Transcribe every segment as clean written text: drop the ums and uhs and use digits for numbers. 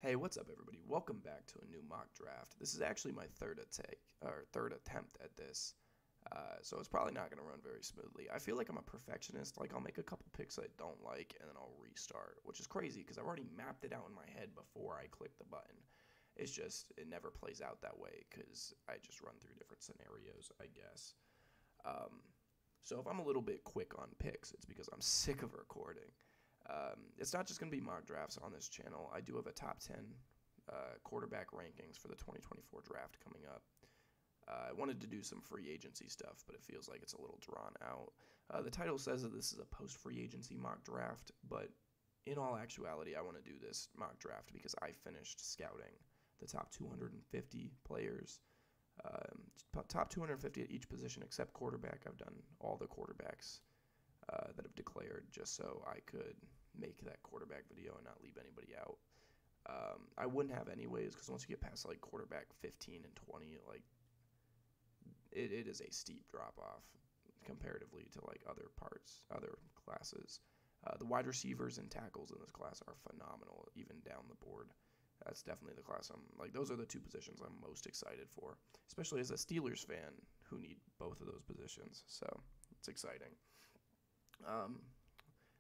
Hey, what's up, everybody? Welcome back to a new mock draft. This is actually my third attempt at this, so it's probably not going to run very smoothly. I feel like I'm a perfectionist. Like I'll make a couple picks I don't like, and then I'll restart, which is crazy because I've already mapped it out in my head before I click the button. It's just it never plays out that way because I just run through different scenarios, I guess. So if I'm a little bit quick on picks, it's because I'm sick of recording. It's not just going to be mock drafts on this channel. I do have a top 10 quarterback rankings for the 2024 draft coming up. I wanted to do some free agency stuff, but it feels like it's a little drawn out. The title says that this is a post-free agency mock draft, but in all actuality, I want to do this mock draft because I finished scouting the top 250 players, top 250 at each position except quarterback. I've done all the quarterbacks that have declared just so I could make that quarterback video and not leave anybody out. I wouldn't have anyways because once you get past like quarterback 15 and 20, like it is a steep drop off comparatively to like other classes. The wide receivers and tackles in this class are phenomenal, even down the board. That's definitely the class I'm like. Those are the two positions I'm most excited for, especially as a Steelers fan who need both of those positions. So it's exciting.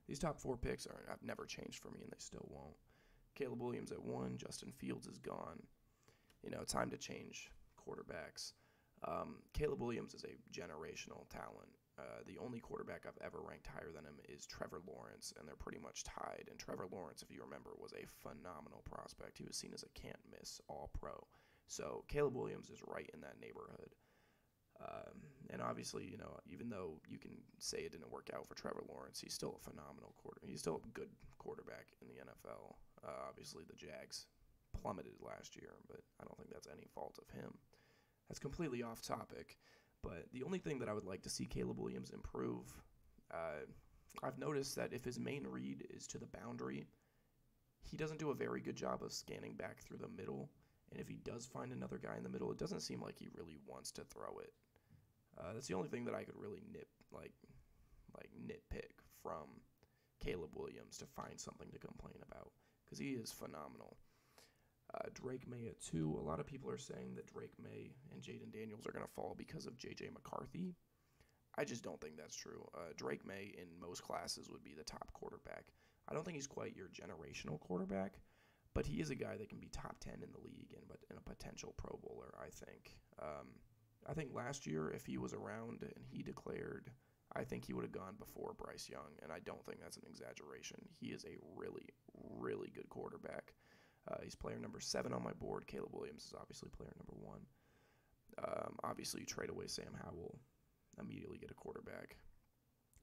These top four picks have never changed for me, and they still won't. Caleb Williams at 1, Justin Fields is gone. Time to change quarterbacks. Caleb Williams is a generational talent. The only quarterback I've ever ranked higher than him is Trevor Lawrence, and they're pretty much tied. And Trevor Lawrence, if you remember, was a phenomenal prospect. He was seen as a can't-miss All-Pro. So Caleb Williams is right in that neighborhood. And obviously, even though you can say it didn't work out for Trevor Lawrence, he's still a phenomenal He's still a good quarterback in the NFL. Obviously, the Jags plummeted last year, but I don't think that's any fault of him. That's completely off topic. But the only thing that I would like to see Caleb Williams improve, I've noticed that if his main read is to the boundary, he doesn't do a very good job of scanning back through the middle. And if he does find another guy in the middle, it doesn't seem like he really wants to throw it. That's the only thing that I could really nitpick from Caleb Williams to find something to complain about because he is phenomenal. Drake May at 2. A lot of people are saying that Drake May and Jaden Daniels are going to fall because of J.J. McCarthy. I just don't think that's true. Drake May in most classes would be the top quarterback. I don't think he's quite your generational quarterback, but he is a guy that can be top 10 in the league and a potential Pro Bowler, I think. I think last year, if he was around and he declared, I think he would have gone before Bryce Young, and I don't think that's an exaggeration. He is a really, really good quarterback. He's player number 7 on my board. Caleb Williams is obviously player number 1. Obviously, you trade away Sam Howell, immediately get a quarterback.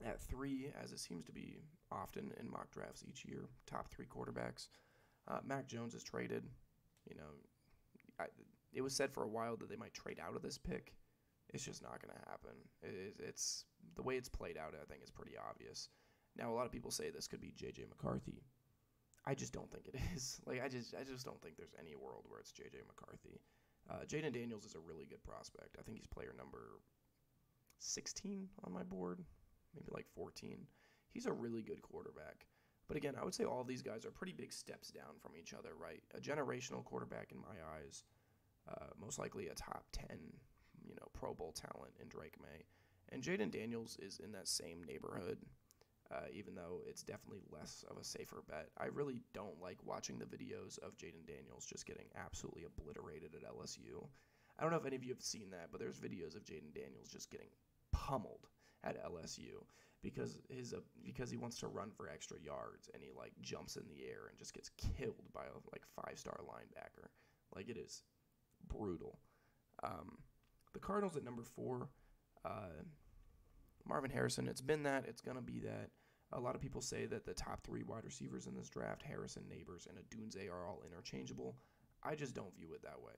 At 3, as it seems to be often in mock drafts each year, top 3 quarterbacks. Mac Jones is traded. It was said for a while that they might trade out of this pick. It's just not going to happen. It's the way it's played out, I think, is pretty obvious. Now, a lot of people say this could be J.J. McCarthy. I just don't think it is. I just don't think there's any world where it's J.J. McCarthy. Jaden Daniels is a really good prospect. I think he's player number 16 on my board, maybe like 14. He's a really good quarterback. But again, I would say all of these guys are pretty big steps down from each other, right? A generational quarterback in my eyes, most likely a top 10, Pro Bowl talent in Drake May. And Jaden Daniels is in that same neighborhood, even though it's definitely less of a safer bet. I really don't like watching the videos of Jaden Daniels just getting absolutely obliterated at LSU. I don't know if any of you have seen that, but there's videos of Jaden Daniels just getting pummeled at LSU because he wants to run for extra yards and he jumps in the air and just gets killed by a 5-star linebacker. It is brutal. The Cardinals at number 4, Marvin Harrison. It's been that. It's gonna be that. A lot of people say that the top 3 wide receivers in this draft, Harrison, Neighbors, and Odunze, are all interchangeable. I just don't view it that way.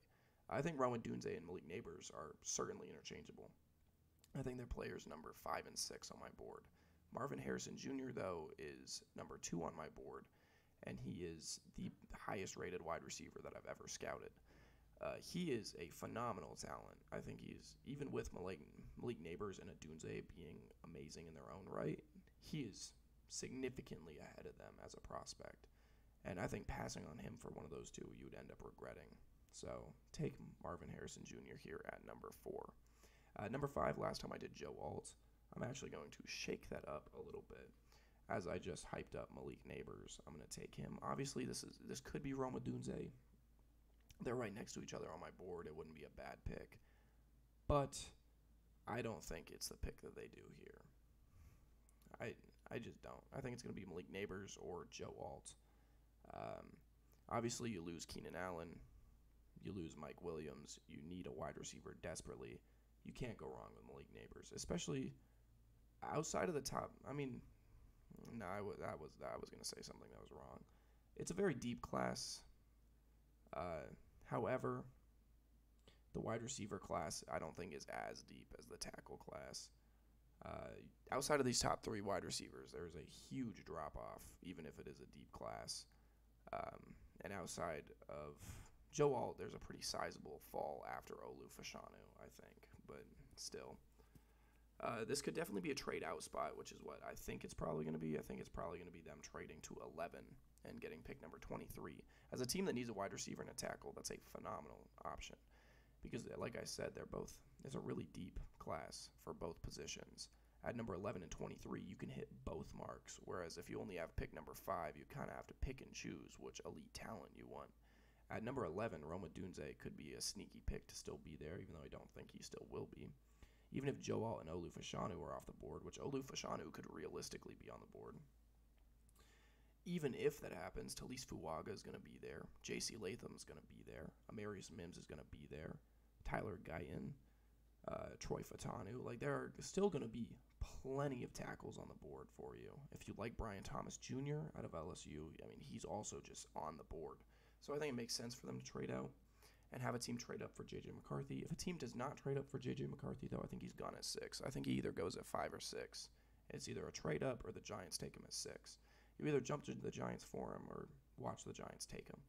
I think Rowan Odunze and Malik Neighbors are certainly interchangeable. I think they're players number 5 and 6 on my board. Marvin Harrison Jr., though, is number 2 on my board, and he is the highest-rated wide receiver that I've ever scouted. He is a phenomenal talent. I think even with Malik Neighbors and Odunze being amazing in their own right, he is significantly ahead of them as a prospect. And I think passing on him for one of those two, you would end up regretting. So take Marvin Harrison Jr. here at number 4. Number 5, last time I did Joe Alt. I'm actually going to shake that up a little bit. As I just hyped up Malik Neighbors, I'm going to take him. Obviously, this could be Rome Odunze. They're right next to each other on my board. It wouldn't be a bad pick. But I don't think it's the pick that they do here. I just don't. I think it's going to be Malik Neighbors or Joe Alt. Obviously, you lose Keenan Allen. You lose Mike Williams. You need a wide receiver desperately. You can't go wrong with Malik Neighbors, especially outside of the top. I mean, no, I was going to say something that was wrong. It's a very deep class. However, the wide receiver class I don't think is as deep as the tackle class. Outside of these top 3 wide receivers, there's a huge drop-off, even if it is a deep class. And outside of Joe Alt, there's a pretty sizable fall after Olu Fashanu, I think. But still, this could definitely be a trade-out spot, which is what I think it's probably going to be. I think it's probably going to be them trading to 11 and getting pick number 23. As a team that needs a wide receiver and a tackle, that's a phenomenal option. Because, like I said, it's a really deep class for both positions. At number 11 and 23, you can hit both marks, whereas if you only have pick number 5, you kind of have to pick and choose which elite talent you want. At number 11, Rome Odunze could be a sneaky pick to still be there, even though I don't think he still will be. Even if Joe Alt and Olu Fashanu are off the board, which Olu Fashanu could realistically be on the board. Even if that happens, Talise Fuaga is going to be there. J.C. Latham is going to be there. Amarius Mims is going to be there. Tyler Guyton, Troy Fatanu. Like, there are still going to be plenty of tackles on the board for you. If you like Brian Thomas Jr. out of LSU, I mean, he's also just on the board. So I think it makes sense for them to trade out and have a team trade up for J.J. McCarthy. If a team does not trade up for J.J. McCarthy, though, I think he's gone at 6. I think he either goes at 5 or 6. It's either a trade up or the Giants take him at 6. You either jump to the Giants for him or watch the Giants take him.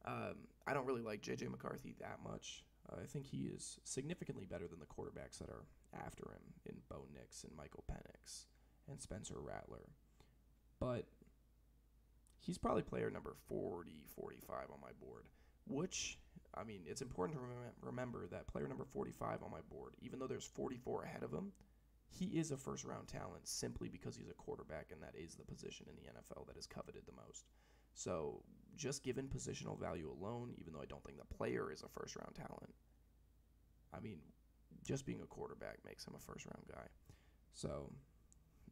I don't really like J.J. McCarthy that much. I think he is significantly better than the quarterbacks that are after him in Bo Nix and Michael Penix and Spencer Rattler. But he's probably player number 40, 45 on my board, which, I mean, it's important to remember that player number 45 on my board, even though there's 44 ahead of him, he is a first-round talent simply because he's a quarterback, and that is the position in the NFL that is coveted the most. So just given positional value alone, even though I don't think the player is a first-round talent, I mean, just being a quarterback makes him a first-round guy. So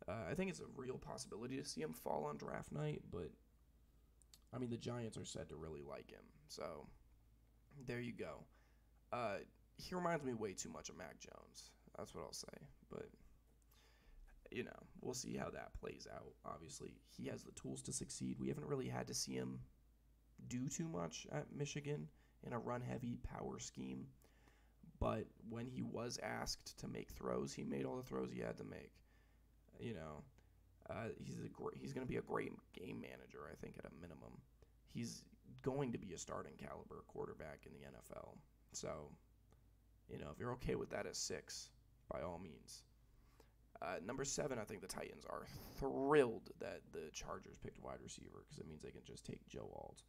I think it's a real possibility to see him fall on draft night, but, I mean, the Giants are said to really like him. So there you go. He reminds me way too much of Mac Jones. That's what I'll say. But, you know, we'll see how that plays out. Obviously, he has the tools to succeed. We haven't really had to see him do too much at Michigan in a run-heavy power scheme. But when he was asked to make throws, he made all the throws he had to make. You know, he's going to be a great game manager, I think, at a minimum. He's going to be a starting caliber quarterback in the NFL. So, you know, if you're okay with that at 6, by all means. Number 7, I think the Titans are thrilled that the Chargers picked wide receiver because it means they can just take Joe Alt.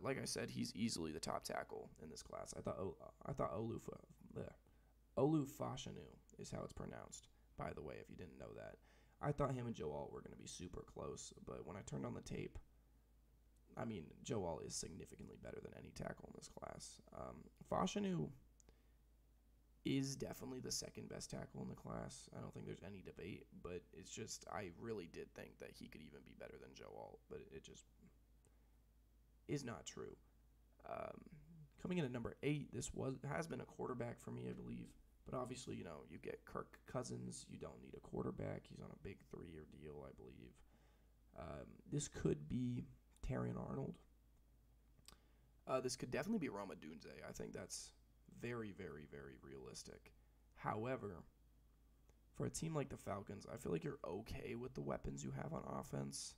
Like I said, he's easily the top tackle in this class. I thought Olu Fashanu is how it's pronounced, by the way, if you didn't know that. I thought him and Joe Alt were going to be super close, but when I turned on the tape, I mean, Joe Alt is significantly better than any tackle in this class. Fashanu is definitely the second best tackle in the class. I don't think there's any debate, but it's just I really did think that he could even be better than Joe Alt, but it just is not true. Coming in at number 8, this has been a quarterback for me, I believe. But obviously, you know, you get Kirk Cousins. You don't need a quarterback. He's on a big 3-year deal, I believe. This could be Terrion Arnold. This could definitely be Rome Odunze. I think that's very, very, very realistic. However, for a team like the Falcons, I feel like you're okay with the weapons you have on offense,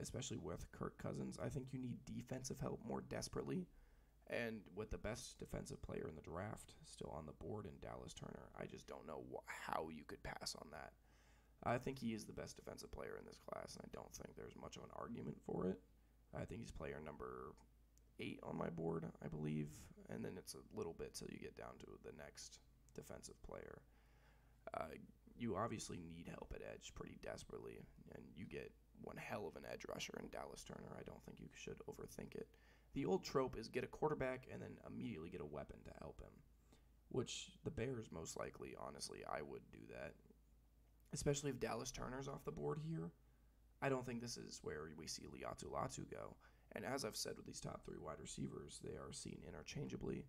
especially with Kirk Cousins. I think you need defensive help more desperately. And with the best defensive player in the draft still on the board in Dallas Turner, I just don't know how you could pass on that. I think he is the best defensive player in this class, and I don't think there's much of an argument for it. I think he's player number 8 on my board, I believe, and then it's a little bit till you get down to the next defensive player. You obviously need help at edge pretty desperately, and you get one hell of an edge rusher in Dallas Turner. I don't think you should overthink it. The old trope is get a quarterback and then immediately get a weapon to help him, which the Bears most likely, honestly, I would do that, especially if Dallas Turner's off the board here. I don't think this is where we see Liatu Latu go. And as I've said with these top 3 wide receivers, they are seen interchangeably.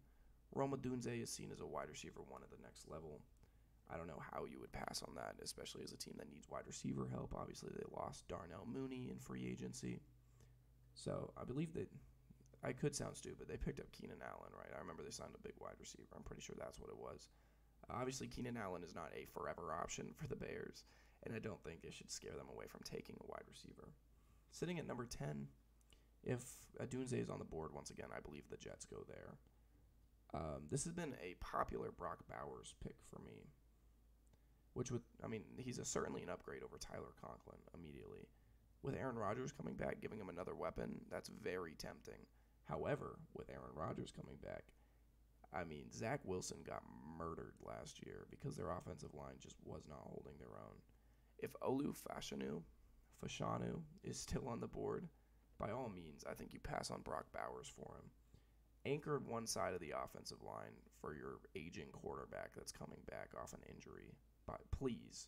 Rome Odunze is seen as a wide receiver 1 at the next level. I don't know how you would pass on that, especially as a team that needs wide receiver help. Obviously, they lost Darnell Mooney in free agency. So I believe that I could sound stupid. They picked up Keenan Allen, right? I remember they signed a big wide receiver. I'm pretty sure that's what it was. Obviously, Keenan Allen is not a forever option for the Bears, and I don't think it should scare them away from taking a wide receiver. Sitting at number 10, if Odunze is on the board, once again, I believe the Jets go there. This has been a popular Brock Bowers pick for me, which would, he's certainly an upgrade over Tyler Conklin immediately. With Aaron Rodgers coming back, giving him another weapon, that's very tempting. However, with Aaron Rodgers coming back, Zach Wilson got murdered last year because their offensive line just was not holding their own. If Olu Fashanu is still on the board, by all means, I think you pass on Brock Bowers for him. Anchor one side of the offensive line for your aging quarterback that's coming back off an injury. But please,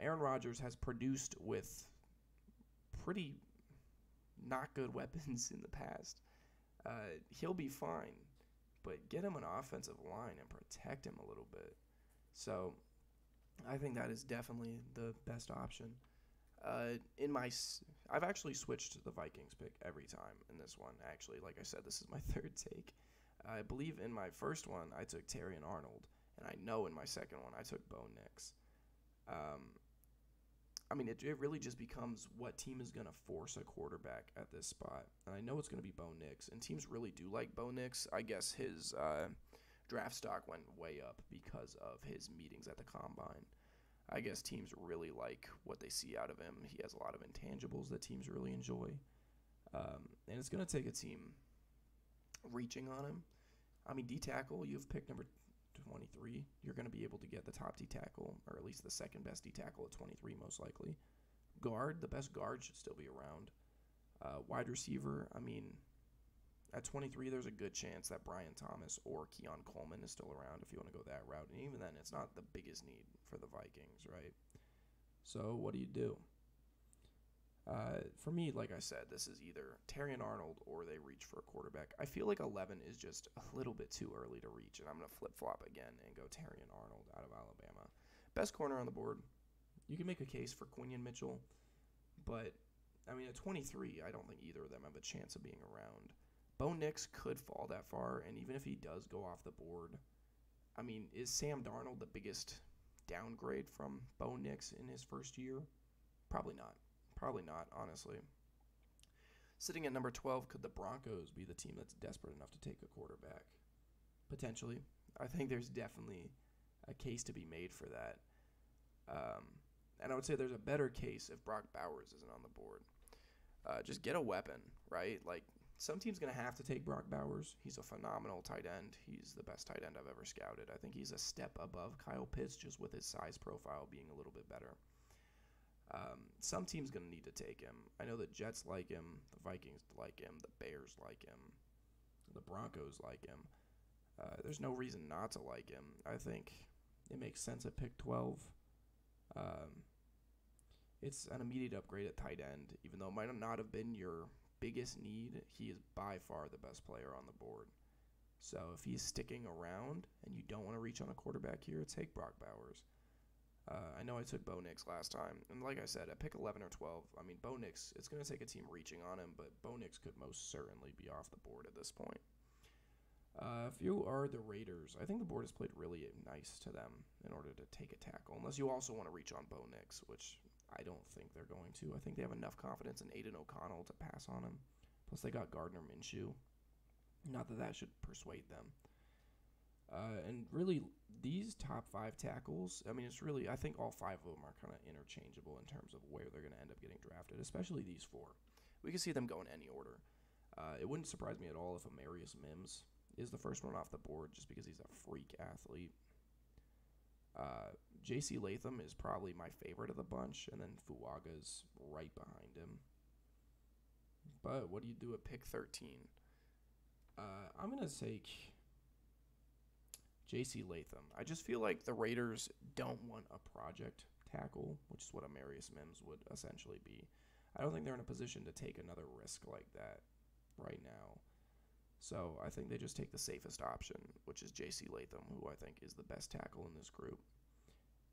Aaron Rodgers has produced with pretty not good weapons in the past. He'll be fine, but get him an offensive line and protect him a little bit. So I think that is definitely the best option. I've actually switched the Vikings pick every time in this one. Actually, like I said, this is my 3rd take. I believe in my first one I took Terrion Arnold, and I know in my second one I took Bo Nix. It really just becomes what team is going to force a quarterback at this spot. And I know it's going to be Bo Nix, and teams really do like Bo Nix. I guess his draft stock went way up because of his meetings at the Combine. I guess teams really like what they see out of him. He has a lot of intangibles that teams really enjoy. And it's going to take a team reaching on him. D-tackle, you've picked number 23. You're going to be able to get the top D-tackle, or at least the second best D-tackle at 23 most likely. Guard, the best guard should still be around. Wide receiver, at 23 there's a good chance that Brian Thomas or Keon Coleman is still around if you want to go that route. And even then, it's not the biggest need for the Vikings, right? So what do? For me, like I said, this is either Terrion Arnold or they reach for a quarterback. I feel like 11 is just a little bit too early to reach, and I'm going to flip-flop again and go Terrion Arnold out of Alabama. Best corner on the board. You can make a case for Quinion Mitchell, but, at 23, I don't think either of them have a chance of being around. Bo Nix could fall that far, and even if he does go off the board, is Sam Darnold the biggest downgrade from Bo Nix in his first year? Probably not. Probably not, honestly. Sitting at number 12, could the Broncos be the team that's desperate enough to take a quarterback? Potentially. I think there's definitely a case to be made for that. And I would say there's a better case if Brock Bowers isn't on the board. Just get a weapon, right? Some team's going to have to take Brock Bowers. He's a phenomenal tight end. He's the best tight end I've ever scouted. I think he's a step above Kyle Pitts, just with his size profile being a little bit better. Some team's going to need to take him. I know the Jets like him, the Vikings like him, the Bears like him, the Broncos like him. There's no reason not to like him. I think it makes sense at pick 12. It's an immediate upgrade at tight end. Even though it might not have been your biggest need, he is by far the best player on the board. So if he's sticking around and you don't want to reach on a quarterback here, take Brock Bowers. I know I took Bo Nix last time, and like I said, at pick 11 or 12, Bo Nix, it's going to take a team reaching on him, but Bo Nix could most certainly be off the board at this point. If you are the Raiders, I think the board has played really nice to them in order to take a tackle, unless you also want to reach on Bo Nix, which I don't think they're going to. I think they have enough confidence in Aiden O'Connell to pass on him. Plus, they got Gardner Minshew. Not that that should persuade them. And really, these top five tackles, I mean, it's really, I think all five of them are kind of interchangeable in terms of where they're going to end up getting drafted, especially these four. We can see them go in any order. It wouldn't surprise me at all if Amarius Mims is the first one off the board just because he's a freak athlete. J.C. Latham is probably my favorite of the bunch, and then Fuaga's right behind him. But what do you do at pick 13? I'm going to take J.C. Latham. I just feel like the Raiders don't want a project tackle, which is what Amarius Mims would essentially be. I don't think they're in a position to take another risk like that right now. So I think they just take the safest option, which is J.C. Latham, who I think is the best tackle in this group.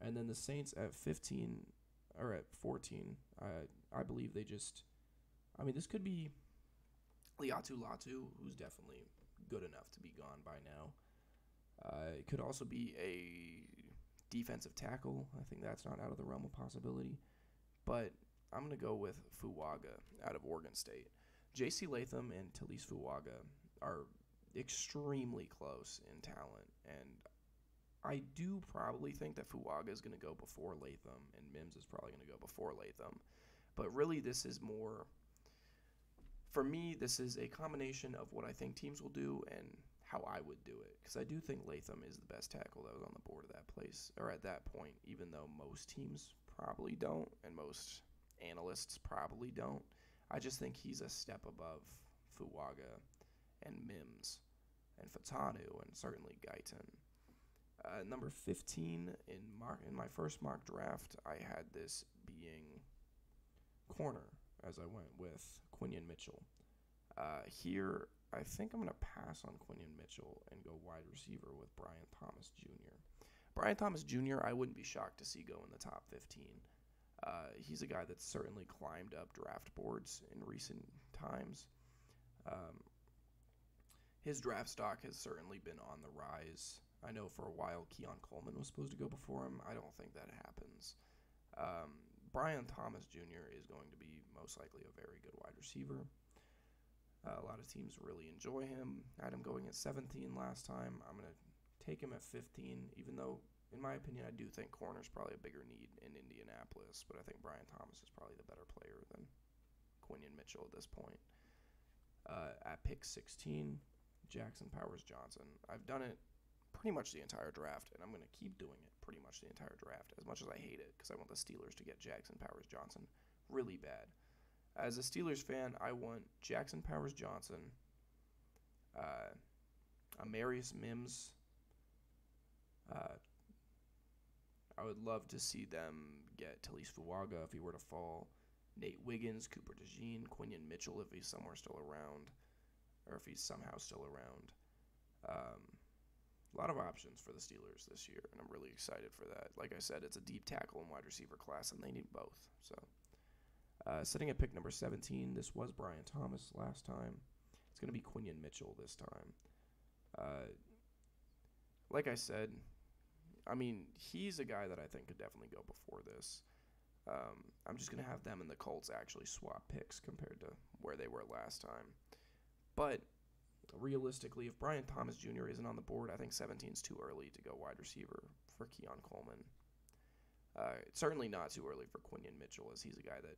And then the Saints at 15, or at 14, I believe they just, I mean, this could be Laiatu Latu, who's definitely good enough to be gone by now. It could also be a defensive tackle. I think that's not out of the realm of possibility. But I'm going to go with Fuaga out of Oregon State. J.C. Latham and Talise Fuaga are extremely close in talent, and I do probably think that Fuaga is going to go before Latham, and Mims is probably going to go before Latham. But really, this is more, for me, this is a combination of what I think teams will do and how I would do it, because I do think Latham is the best tackle that was on the board at that place, or at that point, even though most teams probably don't, and most analysts probably don't. I just think he's a step above Fuaga and Mims and Fatanu and certainly Guyton. Number 15 in my first mock draft, I had this being corner as I went with Quinion Mitchell. Here, I think I'm going to pass on Quinion Mitchell and go wide receiver with Brian Thomas Jr. Brian Thomas Jr., I wouldn't be shocked to see go in the top 15. He's a guy that's certainly climbed up draft boards in recent times. His draft stock has certainly been on the rise. I know for a while Keon Coleman was supposed to go before him. I don't think that happens. Brian Thomas Jr. is going to be most likely a very good wide receiver. A lot of teams really enjoy him. I had him going at 17 last time. I'm going to take him at 15, even though, in my opinion, I do think corner's probably a bigger need in Indianapolis, but I think Brian Thomas is probably the better player than Quinion Mitchell at this point. At pick 16, Jackson Powers Johnson. I've done it pretty much the entire draft, and I'm going to keep doing it pretty much the entire draft, as much as I hate it, because I want the Steelers to get Jackson Powers Johnson really bad. As a Steelers fan, I want Jackson Powers Johnson, Amarius Mims. I would love to see them get Talise Fuaga if he were to fall, Nate Wiggins, Cooper DeJean, Quinion Mitchell if he's somewhere still around, or if he's somehow still around. A lot of options for the Steelers this year, and I'm really excited for that. Like I said, it's a deep tackle and wide receiver class, and they need both. So, sitting at pick number 17, this was Brian Thomas last time. It's going to be Quinion Mitchell this time. Like I said, I mean, he's a guy that I think could definitely go before this. I'm just going to have them and the Colts actually swap picks compared to where they were last time. But realistically, if Brian Thomas Jr. isn't on the board, I think 17 is too early to go wide receiver for Keon Coleman. It's certainly not too early for Quinion Mitchell, as he's a guy that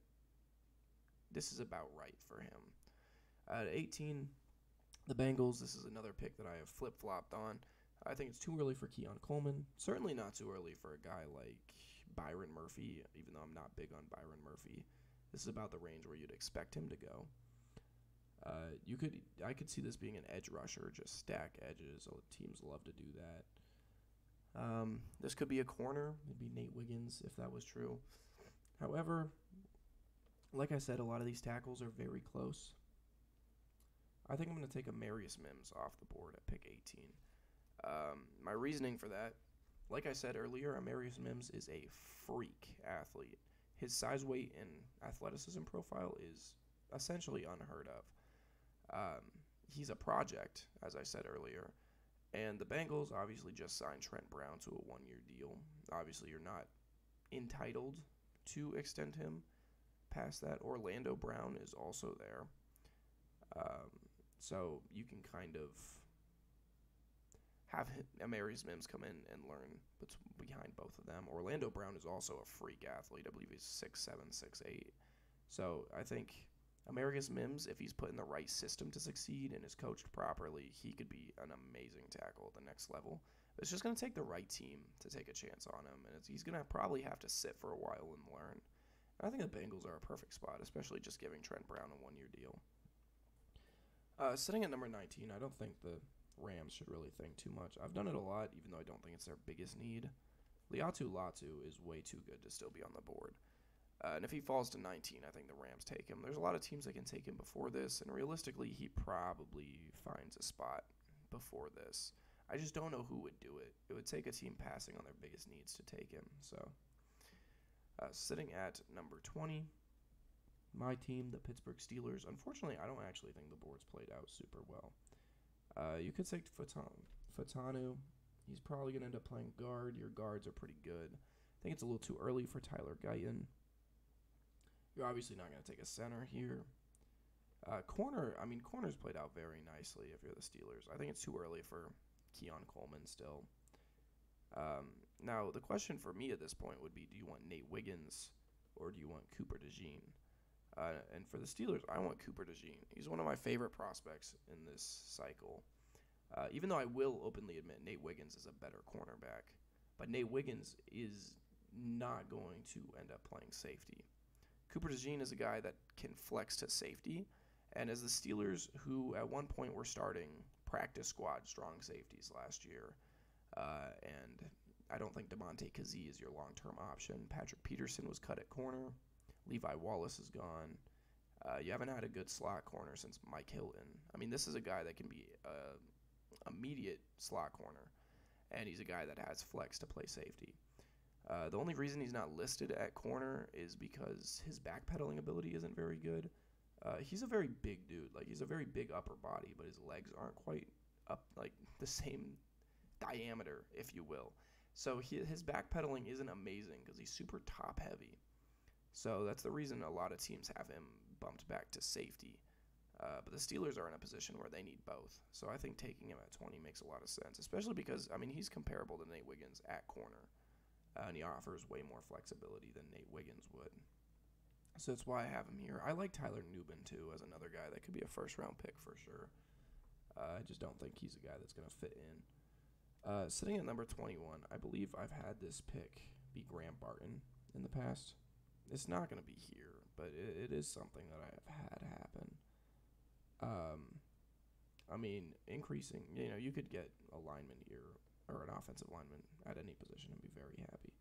this is about right for him. At 18, the Bengals, this is another pick that I have flip-flopped on. I think it's too early for Keon Coleman. Certainly not too early for a guy like Byron Murphy, even though I'm not big on Byron Murphy. This is about the range where you'd expect him to go. I could see this being an edge rusher, just stack edges. Teams love to do that. This could be a corner, maybe Nate Wiggins if that was true. However, like I said, a lot of these tackles are very close. I think I'm going to take Amarius Mims off the board at pick 18. My reasoning for that, like I said earlier, Amarius Mims is a freak athlete. His size, weight, and athleticism profile is essentially unheard of. He's a project, as I said earlier, and the Bengals obviously just signed Trent Brown to a one-year deal. Obviously, you're not entitled to extend him past that. Orlando Brown is also there. So you can kind of have Amarius Mims come in and learn behind both of them. Orlando Brown is also a freak athlete. I believe he's 6'7", 6'8". So I think Amarius Mims, if he's put in the right system to succeed and is coached properly, he could be an amazing tackle at the next level. It's just going to take the right team to take a chance on him, and he's going to probably have to sit for a while and learn. And I think the Bengals are a perfect spot, especially just giving Trent Brown a one-year deal. Sitting at number 19, I don't think the Rams should really think too much. I've done it a lot, even though I don't think it's their biggest need. Laiatu Latu is way too good to still be on the board. And if he falls to 19, I think the Rams take him. There's a lot of teams that can take him before this, and realistically, he probably finds a spot before this. I just don't know who would do it. It would take a team passing on their biggest needs to take him. So, sitting at number 20, my team, the Pittsburgh Steelers. Unfortunately, I don't actually think the board's played out super well. You could take Fatanu. He's probably going to end up playing guard. Your guards are pretty good. I think it's a little too early for Tyler Guyton. You're obviously not going to take a center here. Corner's played out very nicely if you're the Steelers. I think it's too early for Keon Coleman still. Now, the question for me at this point would be, do you want Nate Wiggins or do you want Cooper DeJean? And for the Steelers, I want Cooper DeJean. He's one of my favorite prospects in this cycle. Even though I will openly admit Nate Wiggins is a better cornerback. But Nate Wiggins is not going to end up playing safety. Cooper DeJean is a guy that can flex to safety. And as the Steelers, who at one point were starting practice squad strong safeties last year, and I don't think Damontae Kazee is your long-term option. Patrick Peterson was cut at corner. Levi Wallace is gone. You haven't had a good slot corner since Mike Hilton. I mean, this is a guy that can be immediate slot corner, and he's a guy that has flex to play safety. The only reason he's not listed at corner is because his backpedaling ability isn't very good. He's a very big dude. Like, he's a very big upper body, but his legs aren't quite up, like, the same diameter, if you will. So his backpedaling isn't amazing because he's super top-heavy. So that's the reason a lot of teams have him bumped back to safety. But the Steelers are in a position where they need both. So I think taking him at 20 makes a lot of sense, especially because, I mean, he's comparable to Nate Wiggins at corner. And he offers way more flexibility than Nate Wiggins would. So that's why I have him here. I like Tyler Nubin, too, as another guy that could be a first-round pick for sure. I just don't think he's a guy that's going to fit in. Sitting at number 21, I believe I've had this pick be Graham Barton in the past. It's not going to be here, but it is something that I have had happen. I mean, increasing, you could get a lineman here or an offensive lineman at any position and be very happy.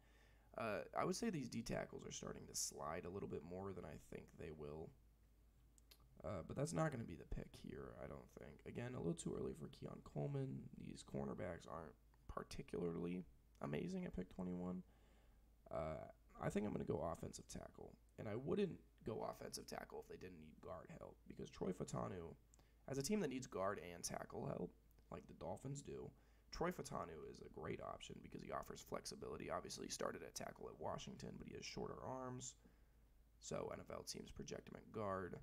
I would say these D tackles are starting to slide a little bit more than I think they will. But that's not going to be the pick here, I don't think. Again, a little too early for Keon Coleman. These cornerbacks aren't particularly amazing at pick 21. I think I'm going to go offensive tackle. And I wouldn't go offensive tackle if they didn't need guard help. Because Troy Fautanu, as a team that needs guard and tackle help, like the Dolphins do, Troy Fautanu is a great option because he offers flexibility. Obviously, he started at tackle at Washington, but he has shorter arms. So NFL teams project him at guard.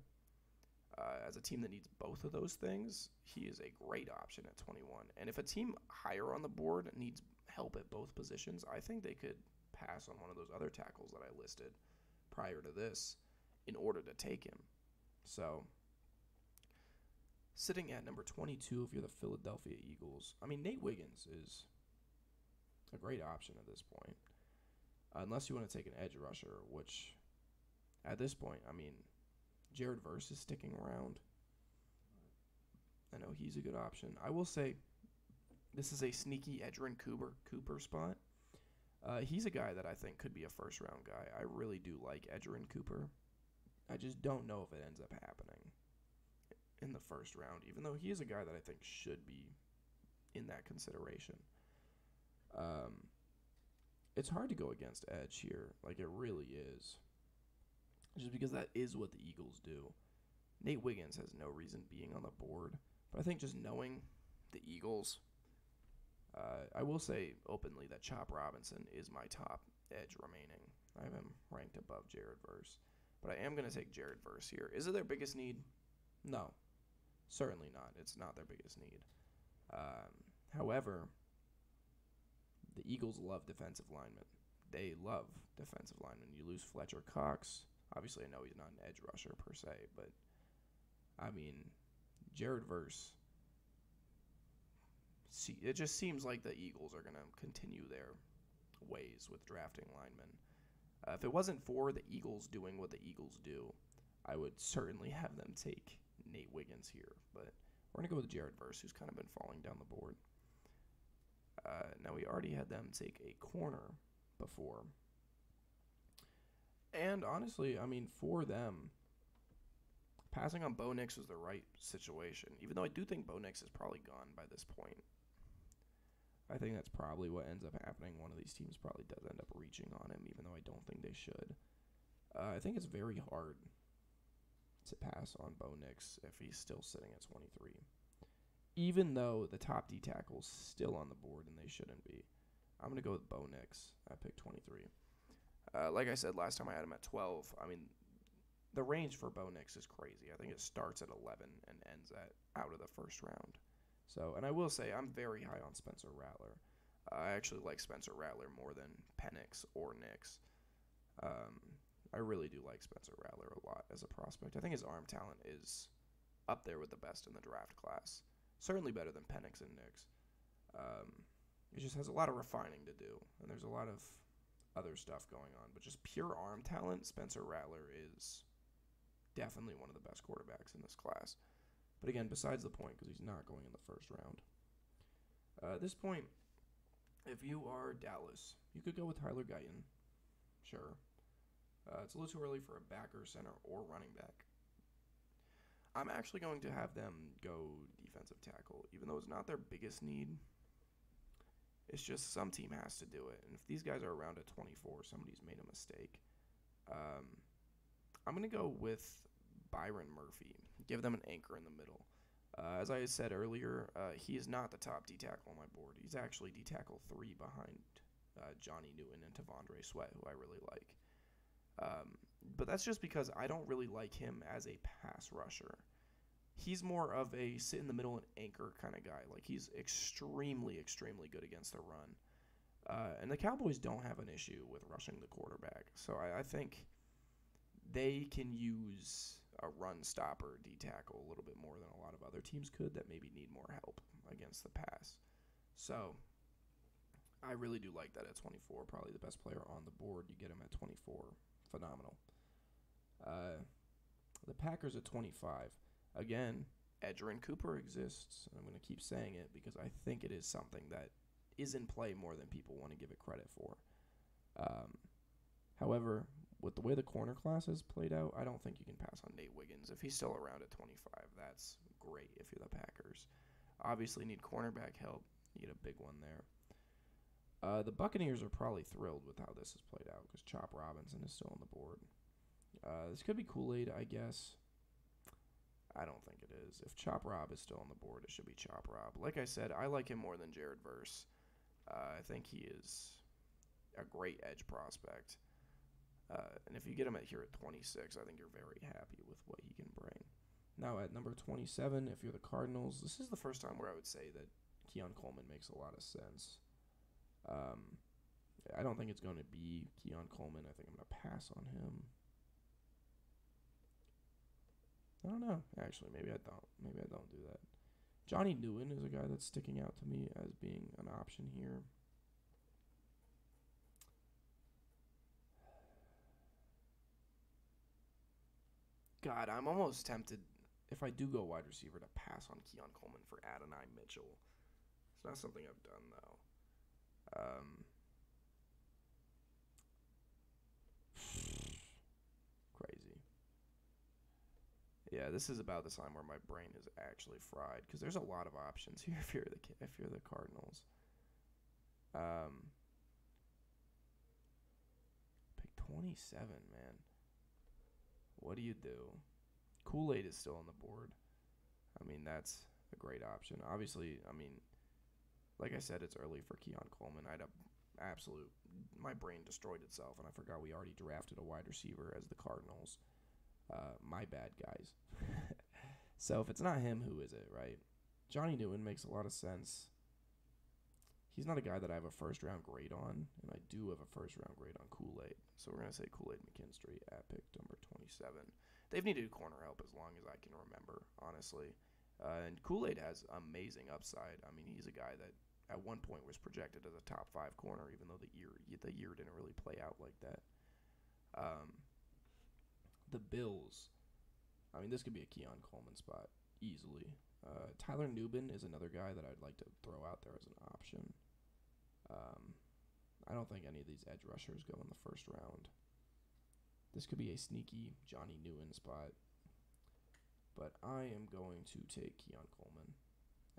As a team that needs both of those things, he is a great option at 21. And if a team higher on the board needs help at both positions, I think they could pass on one of those other tackles that I listed prior to this in order to take him. So, sitting at number 22 if you're the Philadelphia Eagles, I mean, Nate Wiggins is a great option at this point. Unless you want to take an edge rusher, which at this point, I mean, Jared Verse is sticking around. I know he's a good option. I will say this is a sneaky Edgerrin Cooper spot. He's a guy that I think could be a first-round guy. I really do like Edgerrin Cooper. I just don't know if it ends up happening in the first round, even though he is a guy that I think should be in that consideration. It's hard to go against edge here. Like, it really is. Just because that is what the Eagles do. Nate Wiggins has no reason being on the board. But I think just knowing the Eagles, I will say openly that Chop Robinson is my top edge remaining. I have him ranked above Jared Verse. But I am going to take Jared Verse here. Is it their biggest need? No. Certainly not. It's not their biggest need. However, the Eagles love defensive linemen. They love defensive linemen. You lose Fletcher Cox. Obviously, I know he's not an edge rusher per se, but I mean, Jared Verse. See, it just seems like the Eagles are going to continue their ways with drafting linemen. If it wasn't for the Eagles doing what the Eagles do, I would certainly have them take Nate Wiggins here. But we're going to go with Jared Verse, who's kind of been falling down the board. Now, we already had them take a corner before. And honestly, I mean, for them, passing on Bo Nix was the right situation. Even though I do think Bo Nix is probably gone by this point. I think that's probably what ends up happening. One of these teams probably does end up reaching on him, even though I don't think they should. I think it's very hard to pass on Bo Nix if he's still sitting at 23. Even though the top D tackle's still on the board and they shouldn't be. I'm going to go with Bo Nix at pick 23. Like I said last time, I had him at 12. I mean, the range for Bo Nix is crazy. I think it starts at 11 and ends at out of the first round. So, and I will say, I'm very high on Spencer Rattler. I actually like Spencer Rattler more than Penix or Nix. I really do like Spencer Rattler a lot as a prospect. I think his arm talent is up there with the best in the draft class. Certainly better than Penix and Nix. It just has a lot of refining to do, and there's a lot of other stuff going on. But just pure arm talent, Spencer Rattler is definitely one of the best quarterbacks in this class. But again, besides the point, because he's not going in the first round. At this point, if you are Dallas, you could go with Tyler Guyton. Sure. It's a little too early for a backer, center, or running back. I'm actually going to have them go defensive tackle, even though it's not their biggest need. It's just some team has to do it. And if these guys are around at 24, somebody's made a mistake. I'm going to go with Byron Murphy. Give them an anchor in the middle. As I said earlier, he is not the top D tackle on my board. He's actually D tackle 3 behind Johnny Newton and Tavondre Sweat, who I really like. But that's just because I don't really like him as a pass rusher. He's more of a sit in the middle and anchor kind of guy. Like, he's extremely, extremely good against the run. And the Cowboys don't have an issue with rushing the quarterback. So I think they can use a run stopper D tackle a little bit more than a lot of other teams could that maybe need more help against the pass. So I really do like that at 24. Probably the best player on the board. You get him at 24. Phenomenal. The Packers at 25. Again, Edgerrin Cooper exists. And I'm going to keep saying it because I think it is something that is in play more than people want to give it credit for. However, with the way the corner class has played out, I don't think you can pass on Nate Wiggins. If he's still around at 25, that's great if you're the Packers. Obviously need cornerback help. You get a big one there. The Buccaneers are probably thrilled with how this has played out because Chop Robinson is still on the board. This could be Kool-Aid, I guess. I don't think it is. If Chop Rob is still on the board, it should be Chop Rob. Like I said, I like him more than Jared Verse. I think he is a great edge prospect. And if you get him here at 26, I think you're very happy with what he can bring. Now at number 27, if you're the Cardinals, this is the first time where I would say that Keon Coleman makes a lot of sense. I don't think it's going to be Keon Coleman. I think I'm going to pass on him. I don't know. Actually, maybe I don't. Maybe I don't do that. Johnny Newton is a guy that's sticking out to me as being an option here. God, I'm almost tempted, if I do go wide receiver, to pass on Keon Coleman for Adonai Mitchell. It's not something I've done, though. Crazy. Yeah, this is about the time where my brain is actually fried because there's a lot of options here if you're the Cardinals. Pick 27, man. What do you do? Kool-Aid is still on the board. I mean, that's a great option. Obviously, I mean, like I said, it's early for Keon Coleman. My brain destroyed itself, and I forgot we already drafted a wide receiver as the Cardinals. My bad, guys. So if it's not him, who is it, right? Johnny Newton makes a lot of sense. He's not a guy that I have a first-round grade on, and I do have a first-round grade on Kool-Aid. So we're going to say Kool-Aid McKinstry at pick number 27. They've needed corner help as long as I can remember, honestly. And Kool-Aid has amazing upside. I mean, he's a guy that at one point was projected as a top 5 corner, even though the year didn't really play out like that. The Bills. I mean, this could be a Keon Coleman spot easily. Tyler Nubin is another guy that I'd like to throw out there as an option. I don't think any of these edge rushers go in the first round. This could be a sneaky Johnny Newton spot. But I am going to take Keon Coleman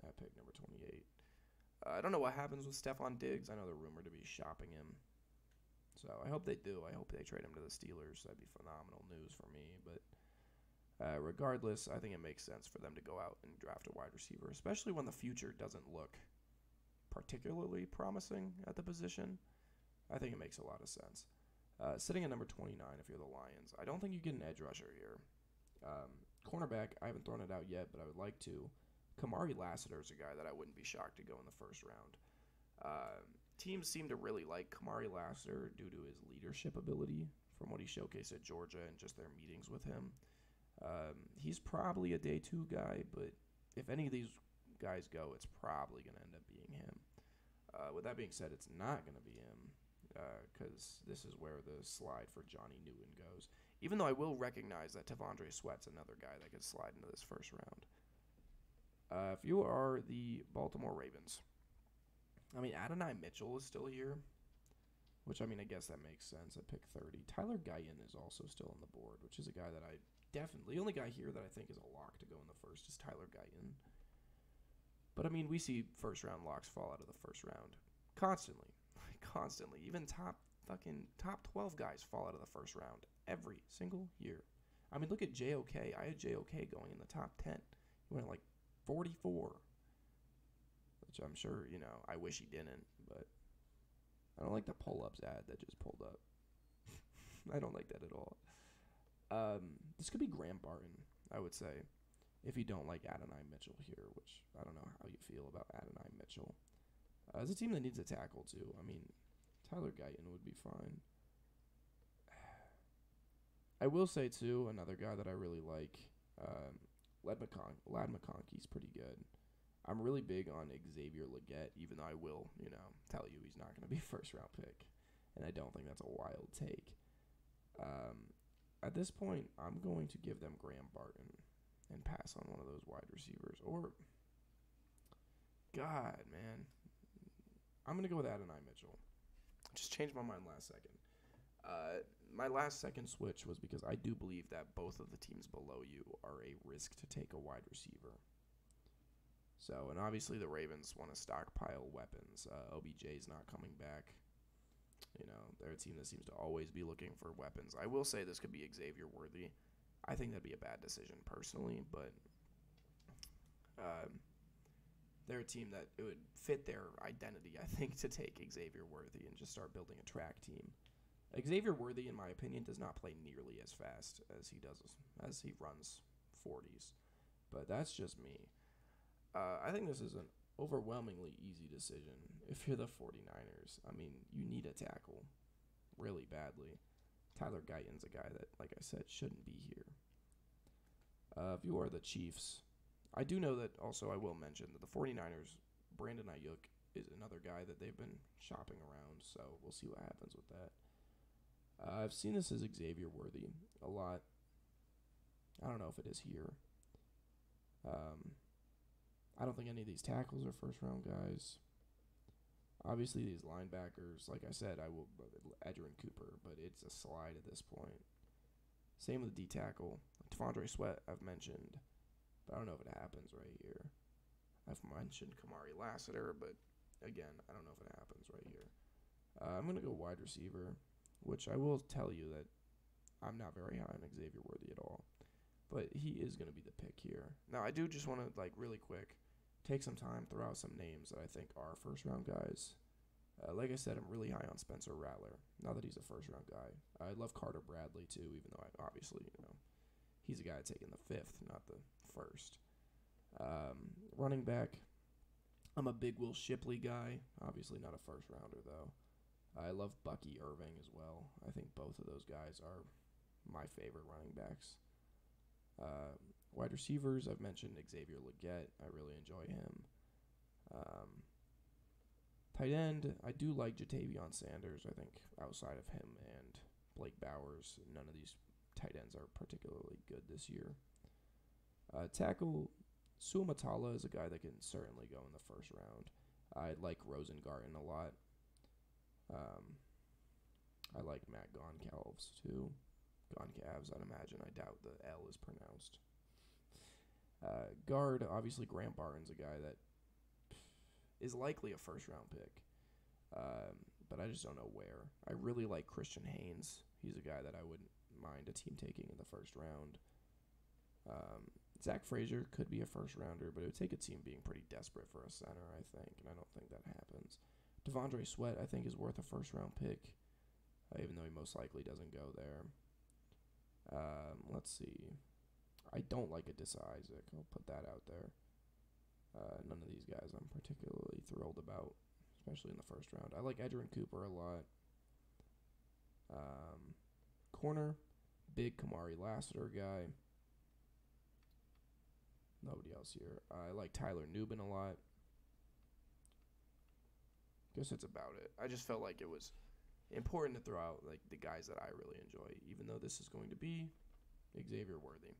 at pick number 28. I don't know what happens with Stephon Diggs. I know they're rumored to be shopping him. So I hope they do. I hope they trade him to the Steelers. That'd be phenomenal news for me. But regardless, I think it makes sense for them to go out and draft a wide receiver, especially when the future doesn't look particularly promising at the position. I think it makes a lot of sense. Sitting at number 29 if you're the Lions. I don't think you get an edge rusher here. Cornerback, I haven't thrown it out yet, but I would like to. Kamari Lassiter is a guy that I wouldn't be shocked to go in the first round. Teams seem to really like Kamari Lassiter due to his leadership ability from what he showcased at Georgia and just their meetings with him. He's probably a day 2 guy, but if any of these guys go, it's probably going to end up being him. With that being said, it's not going to be him because this is where the slide for Johnny Newton goes. Even though I will recognize that T'Vondre Sweat's another guy that could slide into this first round. If you are the Baltimore Ravens, I mean, Adonai Mitchell is still here, which, I mean, I guess that makes sense at pick 30. Tyler Guyton is also still on the board, which is a guy that I definitely, the only guy here that I think is a lock to go in the first is Tyler Guyton. But, I mean, we see first-round locks fall out of the first round constantly. Constantly. Even top 12 guys fall out of the first round every single year. I mean, look at JOK. I had JOK going in the top 10. He went like 44, which I'm sure, I wish he didn't, but I don't like the pull-ups ad that just pulled up. I don't like that at all. This could be Graham Barton, I would say, if you don't like Adonai Mitchell here, which I don't know how you feel about Adonai Mitchell. It's a team that needs a tackle, too. I mean, Tyler Guyton would be fine. I will say, too, another guy that I really like, Ladd McConkey's pretty good. I'm really big on Xavier Legette, even though I will, tell you he's not going to be a first-round pick. And I don't think that's a wild take. At this point, I'm going to give them Graham Barton and pass on one of those wide receivers. Or, God, man. I'm going to go with Adonai Mitchell. Just changed my mind last second. My last second switch was because I do believe that both of the teams below you are a risk to take a wide receiver. So, and obviously the Ravens want to stockpile weapons. OBJ's not coming back. They're a team that seems to always be looking for weapons. I will say this could be Xavier Worthy. I think that'd be a bad decision personally, but they're a team that it would fit their identity, I think, to take Xavier Worthy and just start building a track team. Xavier Worthy, in my opinion, does not play nearly as fast as he does as he runs 40s. But that's just me. I think this is an overwhelmingly easy decision if you're the 49ers. I mean, you need a tackle really badly. Tyler Guyton's a guy that, like I said, shouldn't be here. If you are the Chiefs, I do know that also I will mention that the 49ers, Brandon Ayuk is another guy that they've been shopping around, so we'll see what happens with that. I've seen this as Xavier Worthy a lot. I don't know if it is here. I don't think any of these tackles are first-round guys. Obviously, these linebackers, like I said, I will Edgerrin Cooper, but it's a slide at this point. Same with the D-tackle. T'Vondre Sweat, I've mentioned, but I don't know if it happens right here. I've mentioned Kamari Lassiter, but again, I don't know if it happens right here. I'm going to go wide receiver, which I will tell you that I'm not very high on Xavier Worthy at all. But he is going to be the pick here. Now, I do just want to, really quick, take some time, throw out some names that I think are first-round guys. Like I said, I'm really high on Spencer Rattler, not that he's a first-round guy. I love Carter Bradley, too, even though he's a guy I'd take in the 5th, not the 1st. Running back, I'm a big Will Shipley guy. Obviously not a first rounder though. I love Bucky Irving as well. I think both of those guys are my favorite running backs. Uh, Wide receivers, I've mentioned Xavier Legette. I really enjoy him. Um, Tight end, I do like Jatavion Sanders. I think outside of him and Blake Bowers, none of these tight ends are particularly good this year. Tackle, Suamatala is a guy that can certainly go in the first round. I like Rosengarten a lot. I like Matt Goncalves too. Goncalves, I'd imagine. I doubt the L is pronounced. Guard, obviously Grant Barton's a guy that is likely a first round pick, but I just don't know where. I really like Christian Haynes. He's a guy that I wouldn't mind a team taking in the first round. Zach Frazier could be a first rounder, but it would take a team being pretty desperate for a center, I think, and I don't think that happens. Devondre Sweat, I think, is worth a first round pick, even though he most likely doesn't go there. Let's see. I don't like Adisa Isaac. I'll put that out there. None of these guys I'm particularly thrilled about, especially in the first round. I like Edgerrin Cooper a lot. Corner, big Kamari Lassiter guy. Nobody else here. I like Tyler Nubin a lot. Guess that's about it. I just felt like it was important to throw out like the guys that I really enjoy, even though this is going to be Xavier Worthy.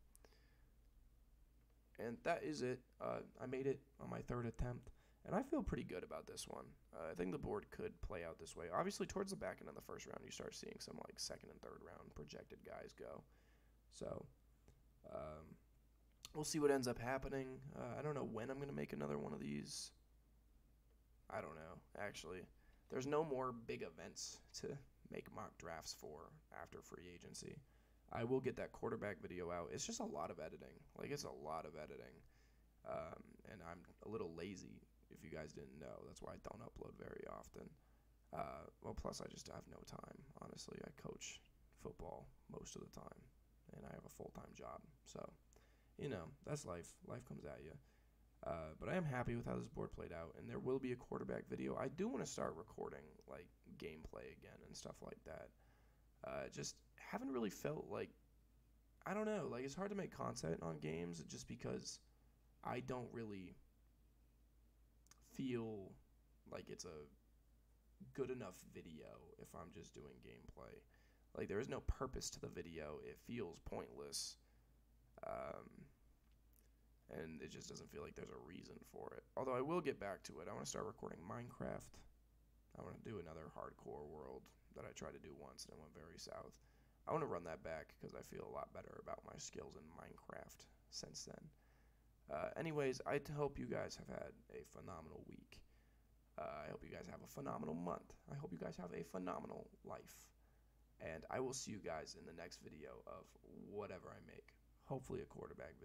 And that is it. I made it on my third attempt, and I feel pretty good about this one. I think the board could play out this way. Obviously, towards the back end of the first round, you start seeing some like second and third round projected guys go. So we'll see what ends up happening. I don't know when I'm going to make another one of these. I don't know, actually. There's no more big events to make mock drafts for after free agency. I will get that quarterback video out. It's just a lot of editing. Like, it's a lot of editing. And I'm a little lazy, if you guys didn't know. That's why I don't upload very often. Plus I just have no time, honestly. I coach football most of the time, and I have a full-time job. So, that's life. Life comes at you. But I am happy with how this board played out, and there will be a quarterback video. I do want to start recording, like, gameplay again and stuff like that. Just haven't really felt like, I don't know, like, it's hard to make content on games just because I don't really feel like it's a good enough video if I'm just doing gameplay. Like, there is no purpose to the video. It feels pointless. And it just doesn't feel like there's a reason for it. Although I will get back to it. I want to start recording Minecraft. I want to do another hardcore world that I tried to do once and it went very south. I want to run that back because I feel a lot better about my skills in Minecraft since then. Anyways, I hope you guys have had a phenomenal week. I hope you guys have a phenomenal month. I hope you guys have a phenomenal life. And I will see you guys in the next video of whatever I make. Hopefully a quarterback video.